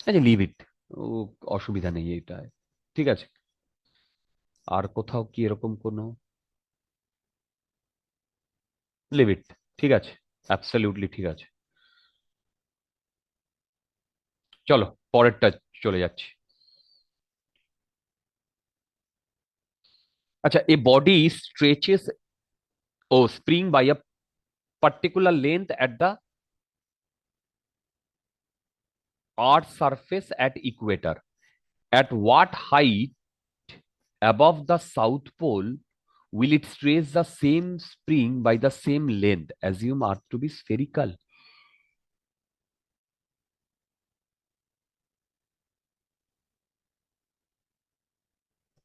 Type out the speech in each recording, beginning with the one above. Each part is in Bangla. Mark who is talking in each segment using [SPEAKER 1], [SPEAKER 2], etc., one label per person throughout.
[SPEAKER 1] আচ্ছা, লিভ ইট। ও, অসুবিধা নেই এটা। ঠিক আছে। আর কোথাও কি এরকম কোনো? Leave it. ঠিক আছে, অ্যাবসলিউটলি ঠিক আছে। চলো পরেরটা চলে যাচ্ছি। আচ্ছা, a body stretches a spring by a particular length at the earth surface at equator, at what height above the south pole will it trace the same spring by the same length? Assume earth to be spherical.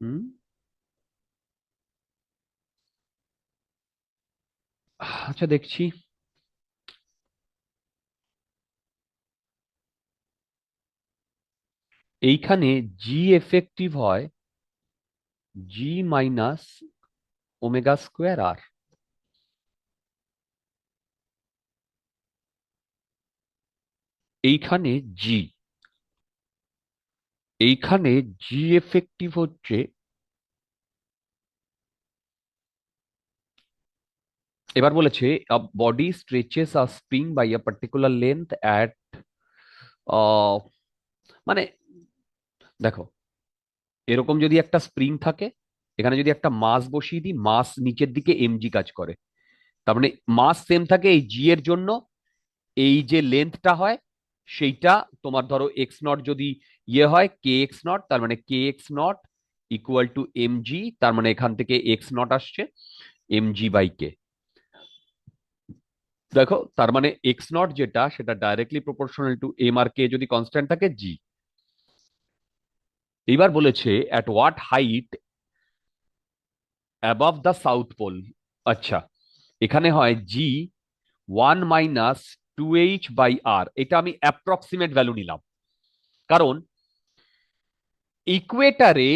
[SPEAKER 1] হুম। আচ্ছা, দেখছি। এইখানে জি এফেক্টিভ হয় g minus omega square R. এইখানে জি এইখানে জি এফেক্টিভ হচ্ছে, এবার বলেছে body stretches a spring by a particular length at, মানে দেখো, এরকম যদি একটা স্প্রিং থাকে, এখানে যদি একটা মাস বসিয়ে দিই, মাস নিচের দিকে এমজি কাজ করে, তার মানে মাস সেম থাকে এই জি এর জন্য। এই যে লেন্থটা হয় সেইটা তোমার ধরো এক্স নট যদি ইয়ে হয় কে এক্স নট, তার মানে k x naught equal to m g, তার মানে এখান থেকে এক্স নট আসছে এম জি বাই কে। দেখো, তার মানে এক্স নট যেটা সেটা ডাইরেক্টলি প্রপোর্শনাল টু এম আর কে যদি কনস্ট্যান্ট থাকে জি। এইবার বলেছে at what height above the south pole. আচ্ছা, এখানে হয় জি 1 - 2h/r, এটা আমি অ্যাপ্রক্সিমেট ভ্যালু নিলাম, কারণ ইকুয়েটারে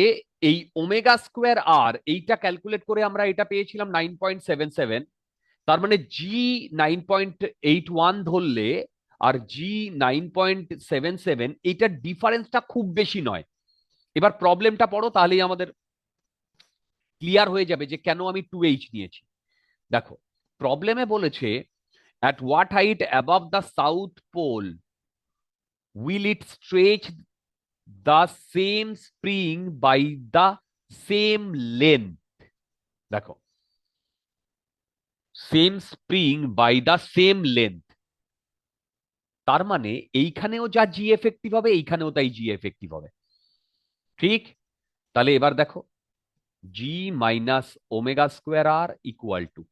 [SPEAKER 1] এই ওমেগা স্কোয়ার আর এইটা ক্যালকুলেট করে আমরা এটা পেয়েছিলাম 9.77। তার মানে জি 9.81 ধরলে আর জি 9.77, এইটার ডিফারেন্সটা খুব বেশি নয়। এবার প্রবলেমটা পড়ো, তাহলেই আমাদের ক্লিয়ার হয়ে যাবে যে কেন আমি 2h নিয়েছি। দেখো, প্রবলেমে বলেছে at what height above the south pole will it stretch the same spring by the same length? দেখো, same spring by the same length, তার মানে এইখানেও যা জি এফেক্টিভ হবে এইখানেও তাই জি এফেক্টিভ হবে। ঠিক? তাহলে এবার দেখো, g minus omega square R equal to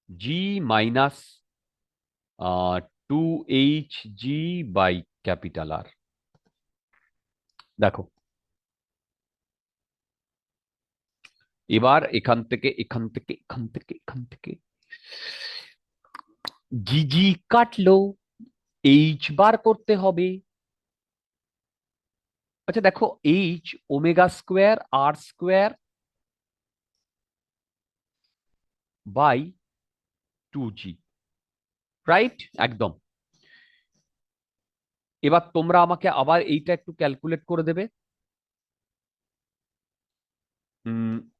[SPEAKER 1] g minus 2h/g by capital R. দেখো, এবার এখান থেকে এখান থেকে এখান থেকে এখান থেকে জি জি কাটলো, এইচ বার করতে হবে। আচ্ছা দেখো, H omega square R square by 2g, right? একদম। এবার তোমরা আমাকে আবার এইটা একটু ক্যালকুলেট করে দেবে।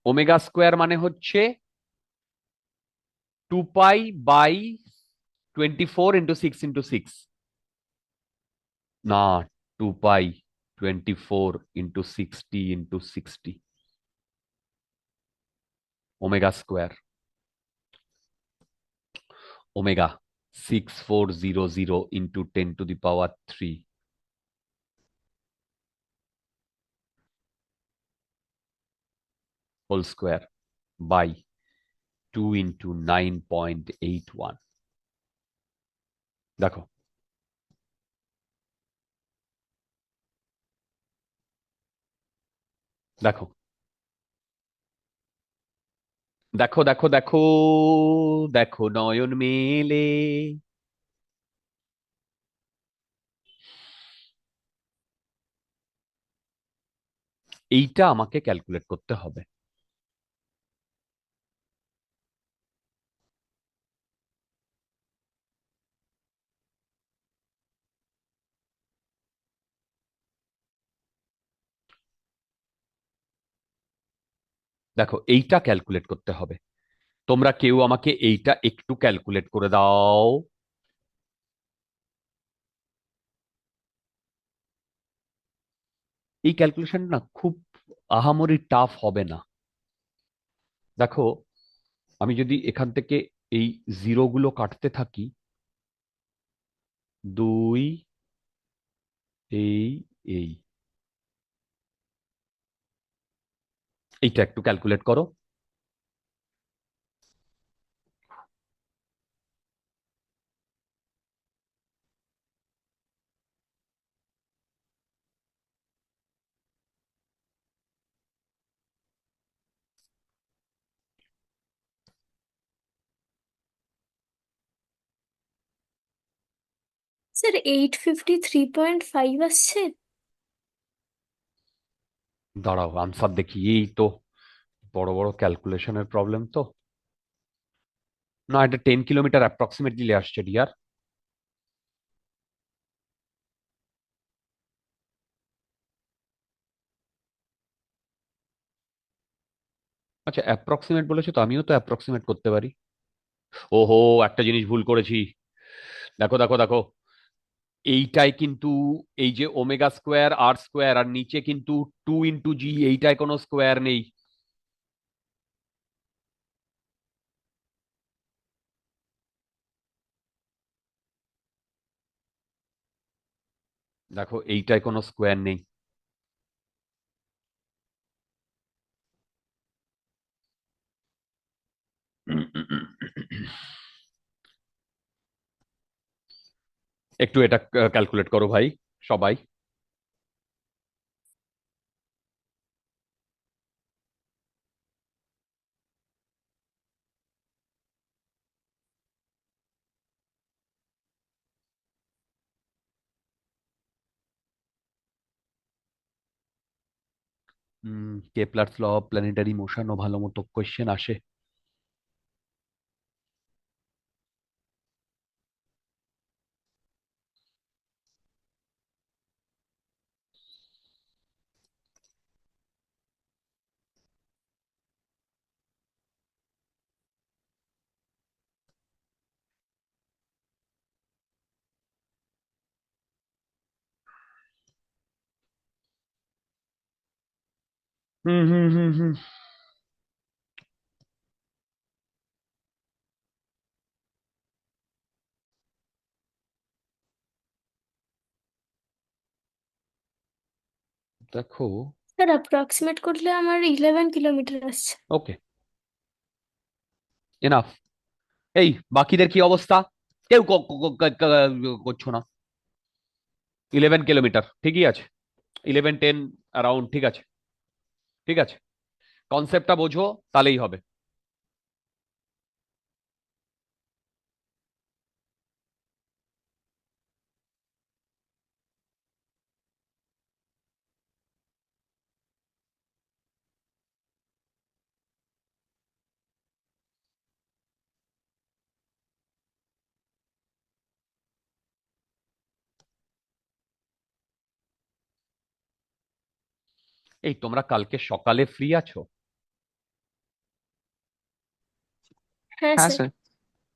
[SPEAKER 1] ওমেগা স্কোয়ার মানে হচ্ছে 2π/24 × 6 × 6, না, 2π/24 × 60 × 60 omega square, omega 6400 × 10⁻³ whole square by 2 × 9.81। দেখো দেখো দেখো দেখো দেখো দেখো নয়ন মেলে। এইটা আমাকে ক্যালকুলেট করতে হবে। দেখো এইটা ক্যালকুলেট করতে হবে। তোমরা কেউ আমাকে এইটা একটু ক্যালকুলেট করে দাও। এই ক্যালকুলেশন না খুব আহামরি টাফ হবে না। দেখো আমি যদি এখান থেকে এই জিরো গুলো কাটতে থাকি, 2, এই এই এইটা একটু ক্যালকুলেট করো।
[SPEAKER 2] স্যার 853.5 আসছে।
[SPEAKER 1] দাঁড়াও আনসার দেখি। এই তো বড় বড় ক্যালকুলেশনের প্রবলেম তো। না, এটা 10 কিলোমিটার অ্যাপ্রক্সিমেটলি আসছে ডিয়ার। আচ্ছা অ্যাপ্রক্সিমেট বলেছো তো, আমিও তো অ্যাপ্রক্সিমেট করতে পারি। ওহো, একটা জিনিস ভুল করেছি। দেখো দেখো দেখো, এইটাই কিন্তু, এই যে ওমেগা স্কোয়ার আর স্কোয়ার আর নিচে কিন্তু 2 × G, এইটায় কোনো স্কোয়ার নেই। দেখো এইটায় কোনো স্কোয়ার নেই। একটু এটা ক্যালকুলেট করো ভাই, সবাই। কেপলারস ল অফ প্ল্যানেটারি মোশনও ভালো মতো কোয়েশ্চেন আসে। হুম হুম হুম হুম দেখো।
[SPEAKER 2] স্যার অ্যাপ্রক্সিমেট করলে আমার 11 কিলোমিটার আসছে।
[SPEAKER 1] ওকে, এনাফ। এই বাকিদের কি অবস্থা? কেউ করছো না। 11 কিলোমিটার ঠিকই আছে। 11-10 অ্যারাউন্ড ঠিক আছে। ঠিক আছে, কনসেপ্টটা বোঝো, তাহলেই হবে। এই তোমরা কালকে সকালে ফ্রি আছো?
[SPEAKER 2] হ্যাঁ
[SPEAKER 3] হ্যাঁ
[SPEAKER 2] স্যার।
[SPEAKER 3] স্যার।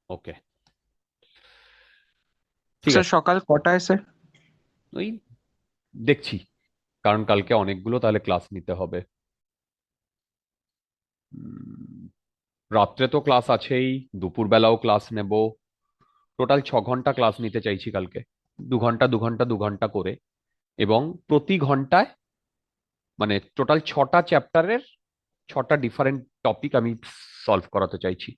[SPEAKER 1] ওকে, ঠিক
[SPEAKER 3] স্যার
[SPEAKER 1] আছে।
[SPEAKER 3] সকাল কটায় স্যার?
[SPEAKER 1] ওই দেখছি, কারণ কালকে অনেকগুলো তাহলে ক্লাস নিতে হবে। উম, রাত্রে তো ক্লাস আছেই, দুপুরবেলাও ক্লাস নেব। টোটাল 6 ঘন্টা ক্লাস নিতে চাইছি কালকে। 2 ঘন্টা 2 ঘন্টা 2 ঘন্টা করে, এবং প্রতি ঘন্টায়, মানে টোটাল 6টা চ্যাপ্টারের 6টা ডিফারেন্ট টপিক আমি সলভ করাতে চাইছি।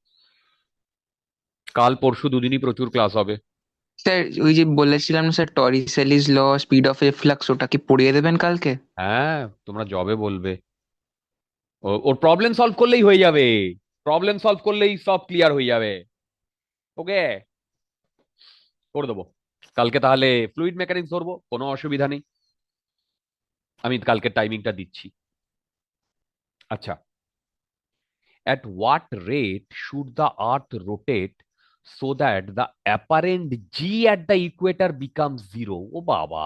[SPEAKER 1] কাল পরশু দুদিনই প্রচুর ক্লাস হবে।
[SPEAKER 3] স্যার ওই যে বলেছিলাম না sir, Torricelli's law, speed of efflux, ওটা কি পড়িয়ে দেবেন কালকে?
[SPEAKER 1] হ্যাঁ, তোমরা জবে বলবে। ওর প্রবলেম সলভ করলেই হয়ে যাবে। প্রবলেম সলভ করলেই সব ক্লিয়ার হয়ে যাবে। ওকে, করে দেবো। কালকে তাহলে ফ্লুইড মেকানিক্স ধরবো, কোনো অসুবিধা নেই। আমি কালকে টাইমিংটা দিচ্ছি। আচ্ছা, at what rate should the earth rotate so that the apparent g at the equator becomes zero? ও বাবা,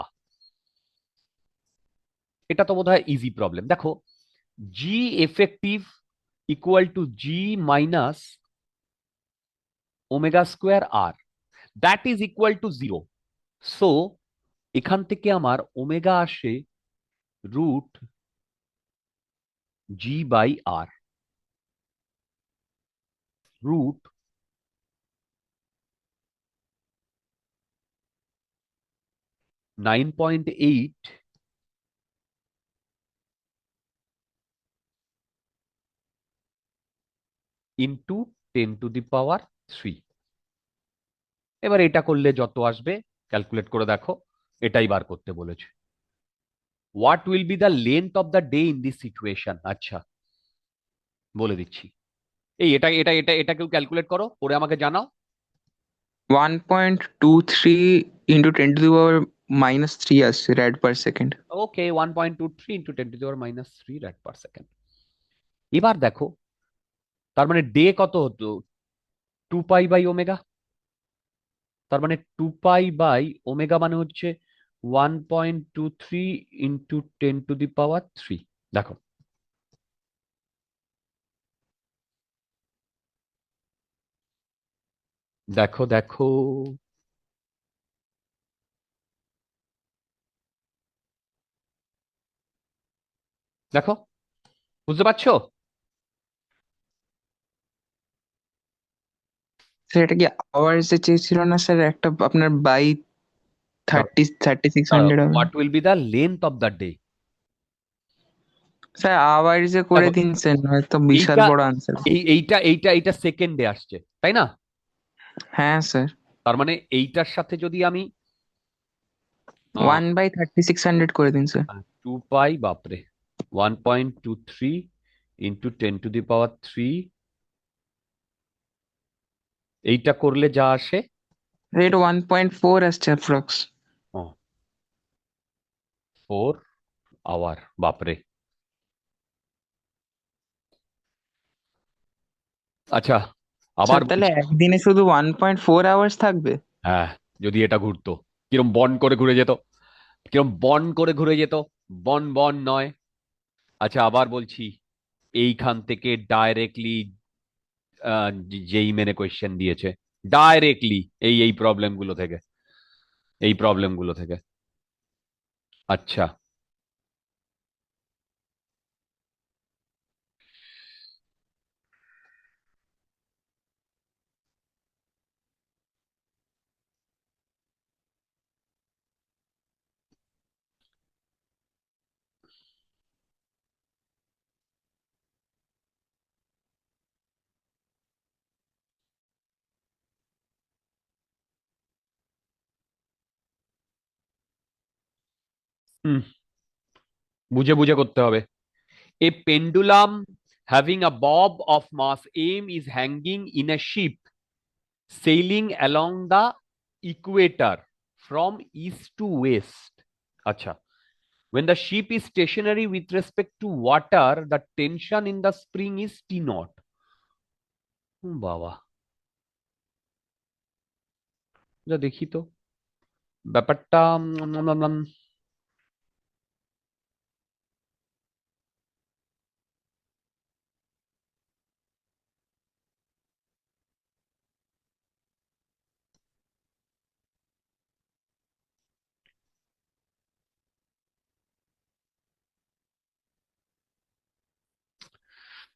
[SPEAKER 1] এটা তো বোধহয় ইজি প্রবলেম। দেখো, g effective equal to g minus omega square R, that is equal to zero. So এখান থেকে আমার ওমেগা আসে root g by R, root 9.8 into 10⁻³ এবার এটা করলে যত আসবে ক্যালকুলেট করে দেখো, এটাই বার করতে বলেছে। What will be the length of the day in this situation? আচ্ছা, বলে দিচ্ছি। এই এটা এটা এটা এটা কেউ ক্যালকুলেট করো, করে আমাকে জানাও।
[SPEAKER 3] 1.23 ইন্টু 10⁻³ আসছে র্যাড পার সেকেন্ড।
[SPEAKER 1] ওকে, 1.23 ইন্টু 10⁻³ রেড পার সেকেন্ড। এবার দেখো, তার মানে ডে কত হতো? 2π/ω। তার মানে 2π/ω মানে হচ্ছে 1.23 ইন্টু 10⁻³। দেখো, দেখো দেখো, দেখো, বুঝতে পারছো?
[SPEAKER 3] স্যার এটা কি আওয়ার্স এ চেয়েছিল না স্যার? একটা আপনার বাই 3600 হবে।
[SPEAKER 1] What will be the length of the day?
[SPEAKER 3] Sir hours এ করে
[SPEAKER 1] দেখো,
[SPEAKER 3] দিন স্যার, নয়তো বিশাল
[SPEAKER 1] এইটা
[SPEAKER 3] বড় আনসার।
[SPEAKER 1] এইটা সেকেন্ডে আসছে, তাই না?
[SPEAKER 3] হ্যাঁ স্যার।
[SPEAKER 1] তার মানে এইটার সাথে যদি আমি
[SPEAKER 3] 1/3600 করে দিন স্যার।
[SPEAKER 1] 2π, বাপরে, 1.23 ইন্টু 10⁻³ এইটা করলে যা আসে,
[SPEAKER 3] এটা 1.4 আসছে অ্যাপ্রক্স।
[SPEAKER 1] 4 আওয়ার, বাপরে। আচ্ছা, আবার
[SPEAKER 3] স্যার তাহলে
[SPEAKER 1] বলছি।
[SPEAKER 3] একদিনে শুধু 1.4 আওয়ার্স থাকবে?
[SPEAKER 1] হ্যাঁ, যদি এটা ঘুরতো, কিরম বন্ড করে ঘুরে যেত, কিরম বন্ড করে ঘুরে যেত। বন বন নয়। আচ্ছা, আবার বলছি, এইখান থেকে ডাইরেক্টলি যেই মেনে কোয়েশ্চেন দিয়েছে, ডাইরেক্টলি এই এই প্রবলেম গুলো থেকে, এই প্রবলেম গুলো থেকে। আচ্ছা, হুম, বুঝে বুঝে করতে হবে। A pendulum having a bob of mass m is hanging in a ship sailing along the equator from east to west. আচ্ছা, when the ship is stationary with respect to water, the tension in the spring is T naught. বাবা, যা দেখি তো ব্যাপারটা।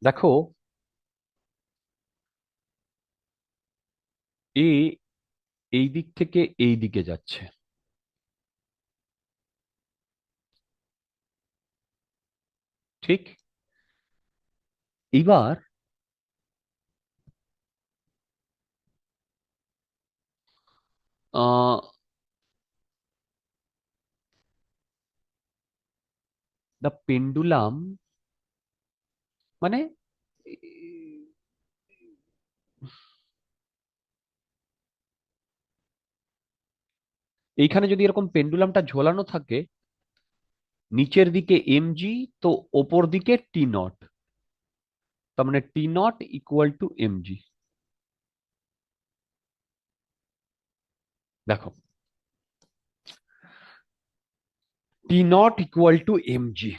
[SPEAKER 1] দেখো, এ এই দিক থেকে এই দিকে যাচ্ছে, ঠিক? এবার দ্য পেন্ডুলাম মানে এইখানে যদি এরকম পেন্ডুলামটা ঝোলানো থাকে, নিচের দিকে এমজি, তো ওপর দিকে টি নট, তার মানে T naught equal two MG. দেখো, T naught equal two MG.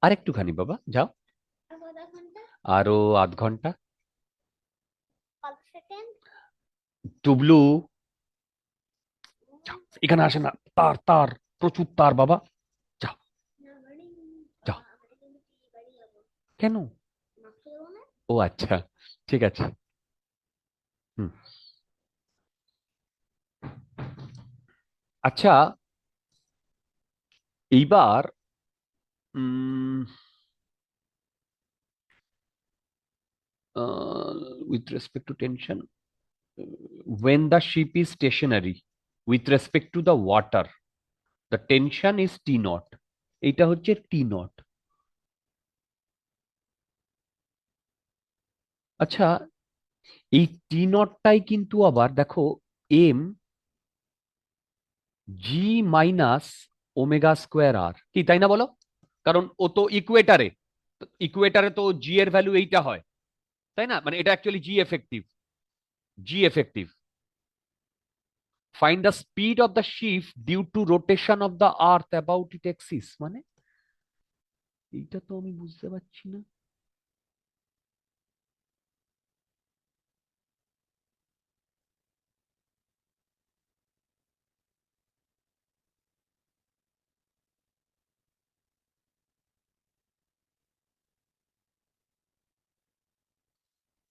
[SPEAKER 1] আর একটুখানি বাবা, যাও, আরো আধ ঘন্টা। টুবলু, যাও, এখানে আসে না, তার তার প্রচুর তার বাবা, যাও যাও। কেন? ও আচ্ছা, ঠিক আছে। হুম। আচ্ছা, এইবার with respect to tension, when the ship is stationary with respect to the water, the tension is T naught. এটা হচ্ছে T naught। আচ্ছা, এই টি নটটাই কিন্তু আবার দেখো m g minus omega square R, কি তাই না বলো? কারণ ও তো ইকুয়েটারে, ইকুয়েটারে তো জি এর ভ্যালু এইটা হয়, তাই না? মানে এটা actually g effective, g effective. Find the speed of the ship due to rotation of the earth about it axis, মানে এইটা তো আমি বুঝতে পারছি না।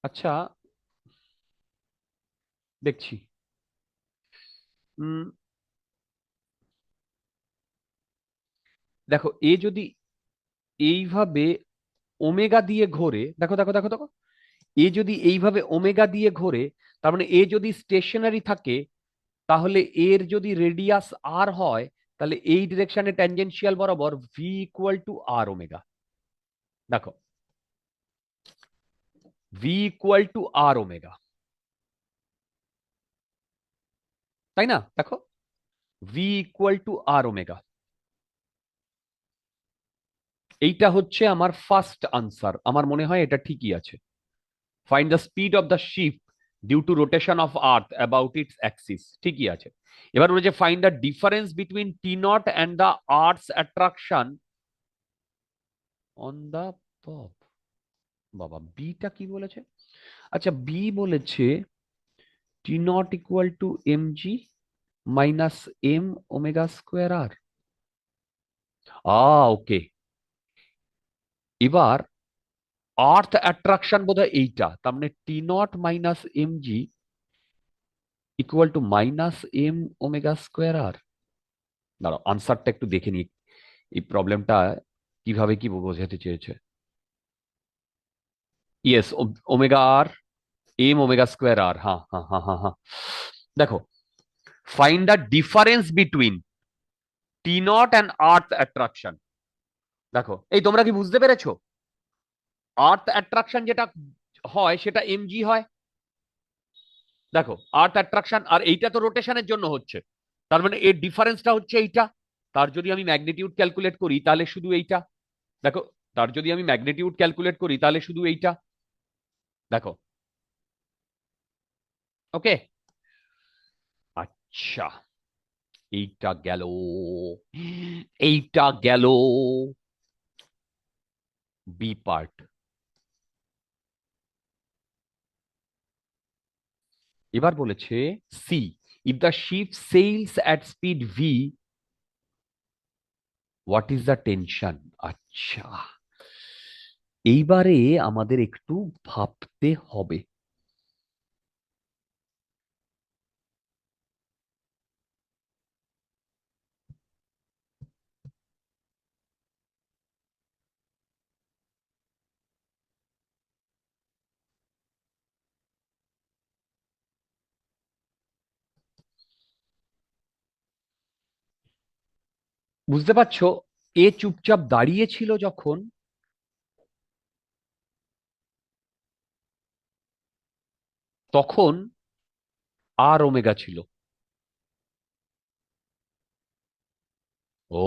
[SPEAKER 1] আচ্ছা, দেখছি। উম, দেখো, এ যদি এইভাবে ওমেগা দিয়ে ঘোরে, দেখো দেখো দেখো দেখো, এ যদি এইভাবে ওমেগা দিয়ে ঘোরে, তার মানে এ যদি স্টেশনারি থাকে, তাহলে এর যদি রেডিয়াস আর হয়, তাহলে এই ডিরেকশনে ট্যানজেনশিয়াল বরাবর v equal to R omega. দেখো, v equal to R omega, তাই না? দেখো, v equal to R omega. এইটা হচ্ছে আমার ফার্স্ট আনসার, আমার মনে হয় এটা ঠিকই আছে। Find the speed of the ship due to rotation of earth about its axis, ঠিকই আছে। এবার বলেছে find the difference between T naught and the earth's attraction on the bob. বাবা, বিটা কি বলেছে? আচ্ছা, বি বলেছে T naught equal to m g minus m omega square R. Okay, এবার আর্থ অ্যাট্রাকশন বোধহয় এইটা, তার মানে T naught minus m g equal to minus m omega square আর। দাঁড়াও, আনসারটা একটু দেখে নিই, এই প্রবলেমটা কিভাবে কি বোঝাতে চেয়েছে। ইয়েস, ওমেগা আর, এম ওমেগা স্কোয়ার আর, হ্যাঁ হ্যাঁ হ্যাঁ হ্যাঁ হ্যাঁ। দেখো, find the difference between T naught and earth attraction. দেখো, এই তোমরা কি বুঝতে পেরেছো? আর্থ অ্যাট্রাকশন যেটা হয় সেটা এমজি হয়। দেখো, আর্থ অ্যাট্রাকশন, আর এইটা তো রোটেশনের জন্য হচ্ছে, তার মানে এর ডিফারেন্সটা হচ্ছে এইটা। তার যদি আমি ম্যাগনিটিউড ক্যালকুলেট করি তাহলে শুধু এইটা। দেখো, তার যদি আমি ম্যাগনিটিউড ক্যালকুলেট করি তাহলে শুধু এইটা। দেখো, ওকে। আচ্ছা, এইটা গেল, এইটা গেল বি পার্ট। এবার বলেছে C, if the ship sails at speed v, what is the tension. আচ্ছা, এইবারে আমাদের একটু ভাবতে হবে। বুঝতে পারছো? এ চুপচাপ দাঁড়িয়ে ছিল যখন, তখন আর ওমেগা ছিল। ও,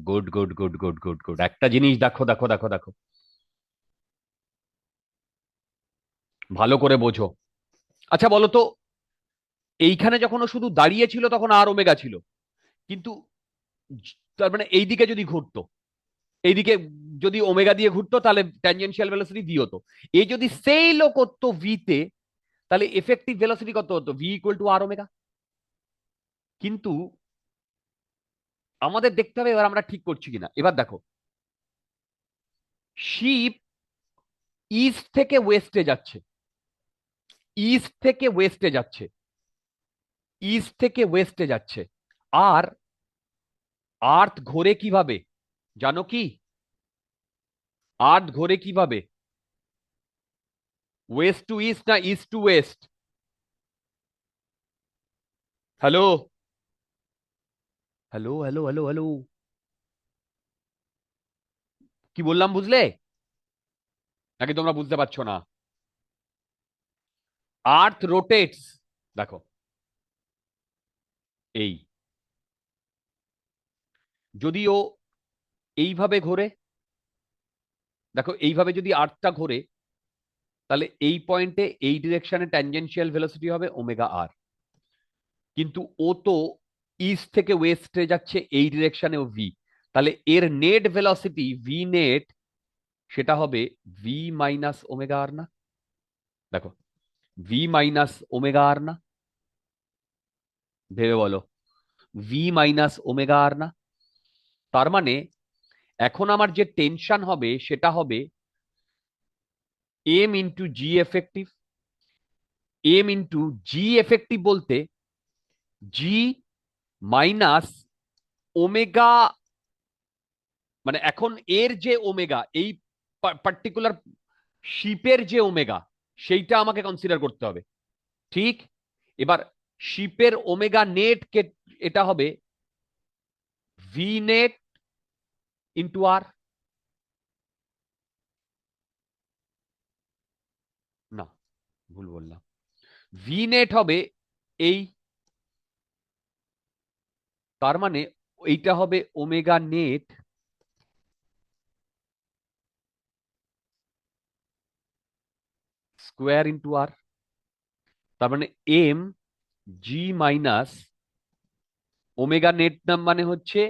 [SPEAKER 1] good good good good good good. একটা জিনিস দেখো দেখো দেখো দেখো, ভালো করে বোঝো। আচ্ছা বলো তো, এইখানে যখন ও শুধু দাঁড়িয়ে ছিল তখন আর ওমেগা ছিল, কিন্তু তার মানে এইদিকে যদি ঘুরতো, এইদিকে যদি ওমেগা দিয়ে ঘুরতো তাহলে ট্যানজেনশিয়াল ভেলোসিটি ভি হতো। এ যদি সেই লো করতো ভি তে, তাহলে এফেক্টিভ ভেলোসিটি কত হতো? V equal to R omega. কিন্তু আমাদের দেখতে হবে এবার আমরা ঠিক করছি কিনা। এবার দেখো, শিপ ইস্ট থেকে ওয়েস্টে যাচ্ছে, ইস্ট থেকে ওয়েস্টে যাচ্ছে, ইস্ট থেকে ওয়েস্টে যাচ্ছে। আর আর্থ ঘোরে কিভাবে জানো কি? আর্থ ঘোরে কিভাবে? ওয়েস্ট টু ইস্ট না east to West? Hello, hello hello hello hello, কি বললাম বুঝলে নাকি তোমরা বুঝতে পারছো না? আর্থ রোটেটস, দেখো এই, যদি ও এইভাবে ঘোরে, দেখো এইভাবে যদি আর্থটা ঘোরে, তাহলে এই পয়েন্টে এই ডিরেকশনে ট্যানজেনশিয়াল ভেলোসিটি হবে ওমেগা আর। কিন্তু ও তো ইস্ট থেকে ওয়েস্টে যাচ্ছে এই ডিরেকশনে ও ভি, তাহলে এর নেট ভেলোসিটি ভি নেট সেটা হবে ভি মাইনাস ওমেগা আর না? দেখো, ভি মাইনাস ওমেগা আর না? ভেবে বলো, ভি মাইনাস ওমেগা আর না? তার মানে এখন আমার যে টেনশন হবে সেটা হবে এম ইন্টু জি এফেক্টিভ। এম ইন্টু জি এফেক্টিভ বলতে জি মাইনাস ওমেগা, মানে এখন এর যে ওমেগা, এই পার্টিকুলার শিপের যে ওমেগা, সেইটা আমাকে কনসিডার করতে হবে। ঠিক, এবার শিপের ওমেগা নেট কে, এটা হবে ভি নেট ইন্টু আর। না, ভুল বললাম। ভি নেট হবে এই, তার মানে এইটা হবে omega net square into R. তার মানে m g minus omega net নাম মানে হচ্ছে,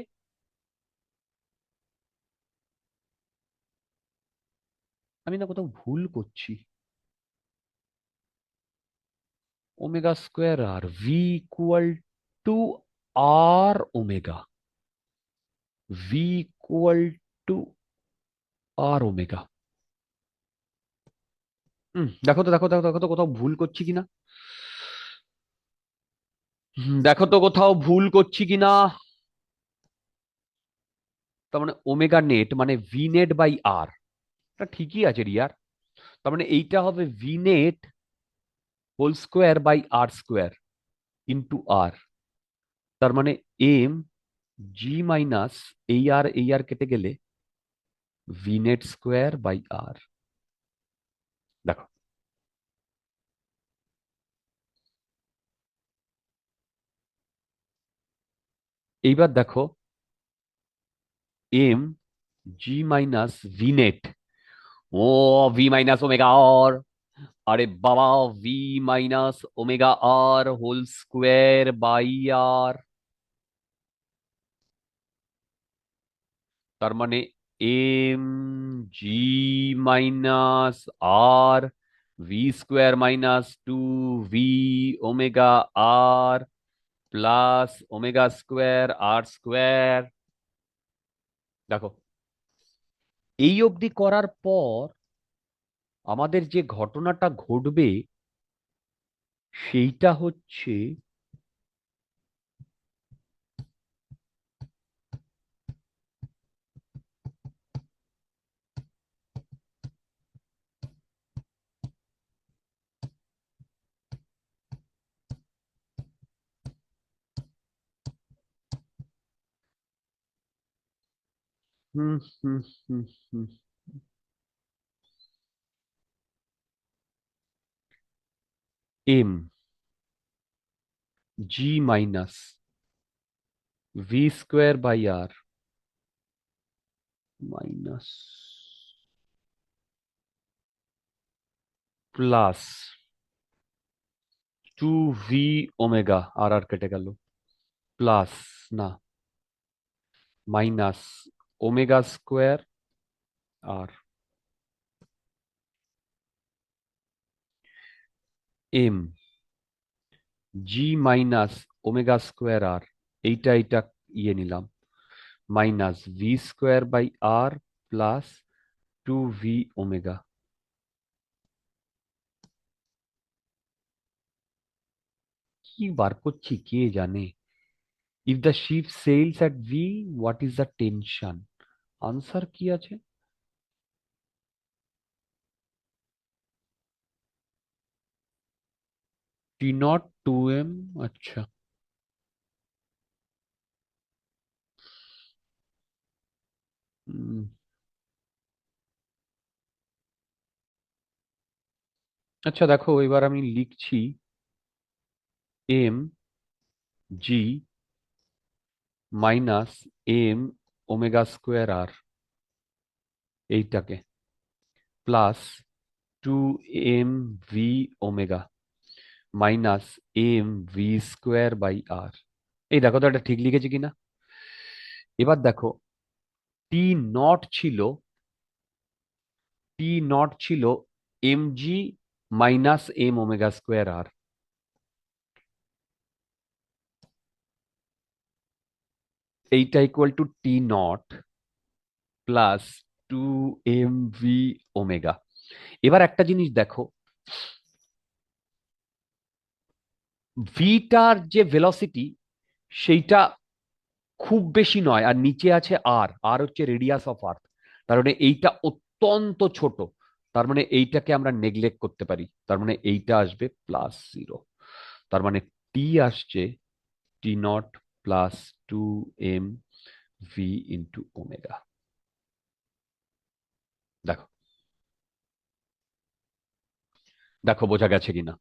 [SPEAKER 1] আমি না কোথাও ভুল করছি, omega square R v equal to R omega, v equal to R omega. দেখো তো দেখো দেখো দেখো তো কোথাও ভুল করছি কিনা, দেখো তো কোথাও ভুল করছি কিনা। তার মানে ওমেগা নেট মানে ভি নেট বাই আর, এটা ঠিকই আছে রিয়ার। তার মানে এইটা হবে v net whole square by R square into R. তার মানে এম জি মাইনাস এই আর কেটে গেলে v net square by R. দেখো, এইবার দেখো m g minus v net, ও ভি মাইনাস ওমেগা আর, আরে বাবা, v minus omega R whole square by R. তার মানে এম জি মাইনাস আর v square minus two v omega R plus omega square R square. দেখো, এই অবধি করার পর আমাদের যে ঘটনাটা ঘটবে সেইটা হচ্ছে, hmm hmm hmm hmm m g minus v square by R minus plus two v omega R R কেটে গেল প্লাস না minus omega square R m g minus omega square R এইটা ইয়ে নিলাম minus v square by R plus two v omega কি বার করছি কে জানে if the ship sails at v what is the tension answer কি আছে টি নট টু এম আচ্ছা উম, আচ্ছা দেখো এবার আমি লিখছি m g minus m omega square R এইটাকে plus two m v omega minus m v square by R এই দেখো তো এটা ঠিক লিখেছি কিনা এবার দেখো টি নট ছিল টি নট ছিল m g minus m omega square R এইটা equal to T naught plus two m v omega এবার একটা জিনিস দেখো ভিটার যে ভেলোসিটি সেইটা খুব বেশি নয় আর নিচে আছে আর আর হচ্ছে রেডিয়াস অফ আর্থ তার মানে এইটা অত্যন্ত ছোট তার মানে এইটাকে আমরা নেগলেক্ট করতে পারি তার মানে এইটা আসবে প্লাস জিরো তার মানে টি আসছে T naught plus two m v into omega দেখো দেখো বোঝা গেছে কিনা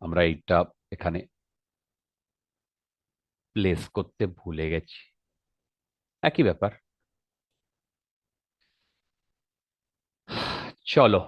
[SPEAKER 1] আমরা এইটা এখানে প্লেস করতে ভুলে গেছি একই ব্যাপার চলো